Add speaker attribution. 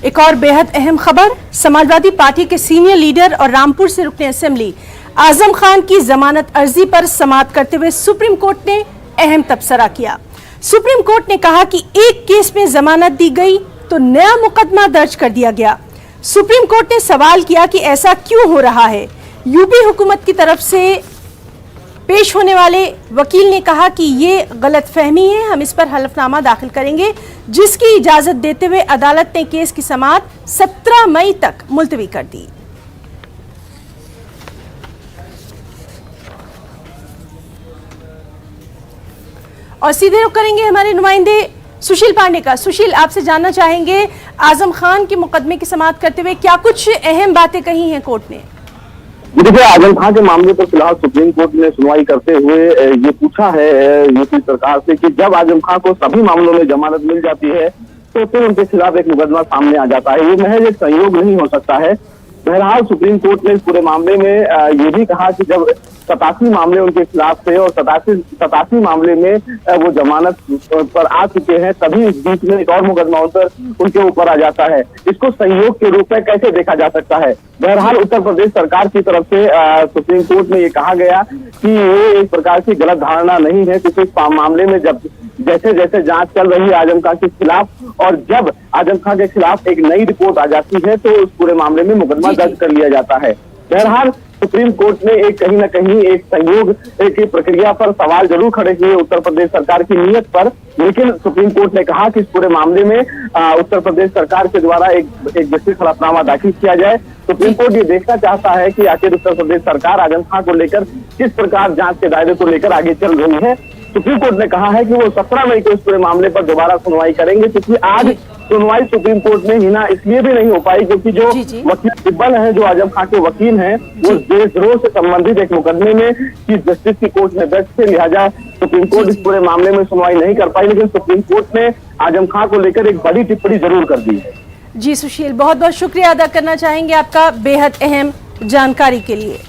Speaker 1: एक और बेहद अहम खबर, समाजवादी पार्टी के सीनियर लीडर और रामपुर से रुकने असेंबली आजम खान की जमानत अर्जी पर समाअत करते हुए सुप्रीम कोर्ट ने अहम तबसरा किया। सुप्रीम कोर्ट ने कहा कि एक केस में जमानत दी गई तो नया मुकदमा दर्ज कर दिया गया। सुप्रीम कोर्ट ने सवाल किया कि ऐसा क्यों हो रहा है। यूपी हुकूमत की तरफ से पेश होने वाले वकील ने कहा कि ये गलतफहमी है, हम इस पर हलफनामा दाखिल करेंगे, जिसकी इजाजत देते हुए अदालत ने केस की समाअत 17 मई तक मुलतवी कर दी। और सीधे रुख करेंगे हमारे नुमाइंदे सुशील पांडे का। सुशील, आपसे जानना चाहेंगे आजम खान के मुकदमे की समाअत करते हुए क्या कुछ अहम बातें कही हैं कोर्ट ने?
Speaker 2: देखिए, आजम खान के मामले पर फिलहाल सुप्रीम कोर्ट ने सुनवाई करते हुए ये पूछा है यूपी सरकार से कि जब आजम खान को सभी मामलों में जमानत मिल जाती है तो फिर उनके खिलाफ एक मुकदमा सामने आ जाता है। ये महज एक संयोग नहीं हो सकता है। बहरहाल सुप्रीम कोर्ट ने इस पूरे मामले में ये भी कहा कि जब 87 मामले उनके खिलाफ थे और 87 मामले में वो जमानत पर आ चुके हैं, तभी इस बीच में एक और मुकदमा उनके ऊपर आ जाता है। इसको संयोग के रूप में कैसे देखा जा सकता है? बहरहाल उत्तर प्रदेश सरकार की तरफ से सुप्रीम कोर्ट में ये कहा गया कि ये एक प्रकार की गलत धारणा नहीं है, क्योंकि इस मामले में जब जैसे जैसे जांच चल रही है आजम खान के खिलाफ और जब आजम खान के खिलाफ एक नई रिपोर्ट आ जाती है तो उस पूरे मामले में मुकदमा दर्ज कर लिया जाता है। बहरहाल सुप्रीम कोर्ट ने एक कहीं न कहीं एक संयोग की प्रक्रिया पर सवाल जरूर खड़े किए उत्तर प्रदेश सरकार की नीयत पर, लेकिन सुप्रीम कोर्ट ने कहा कि इस पूरे मामले में उत्तर प्रदेश सरकार के द्वारा एक विस्तृत हलफनामा दाखिल किया जाए। सुप्रीम कोर्ट ये देखना चाहता है कि आखिर उत्तर प्रदेश सरकार आजम खान को लेकर किस प्रकार जांच के दायरे को लेकर आगे चल रही है। सुप्रीम कोर्ट ने कहा है कि वो 17 मई को इस पूरे मामले पर दोबारा सुनवाई करेंगे, क्योंकि आज सुनवाई सुप्रीम कोर्ट में हिना इसलिए भी नहीं हो पाई क्योंकि जो वकील सिब्बल है, जो आजम खान के वकील हैं, वो देशद्रोह से संबंधित एक मुकदमे में चीफ जस्टिस की कोर्ट में दर्ज थे, लिहाजा सुप्रीम कोर्ट इस पूरे मामले में सुनवाई नहीं कर पाई। लेकिन सुप्रीम कोर्ट ने आजम खान को लेकर एक बड़ी टिप्पणी जरूर कर दी है।
Speaker 1: जी सुशील, बहुत बहुत शुक्रिया अदा करना चाहेंगे आपका बेहद अहम जानकारी के लिए।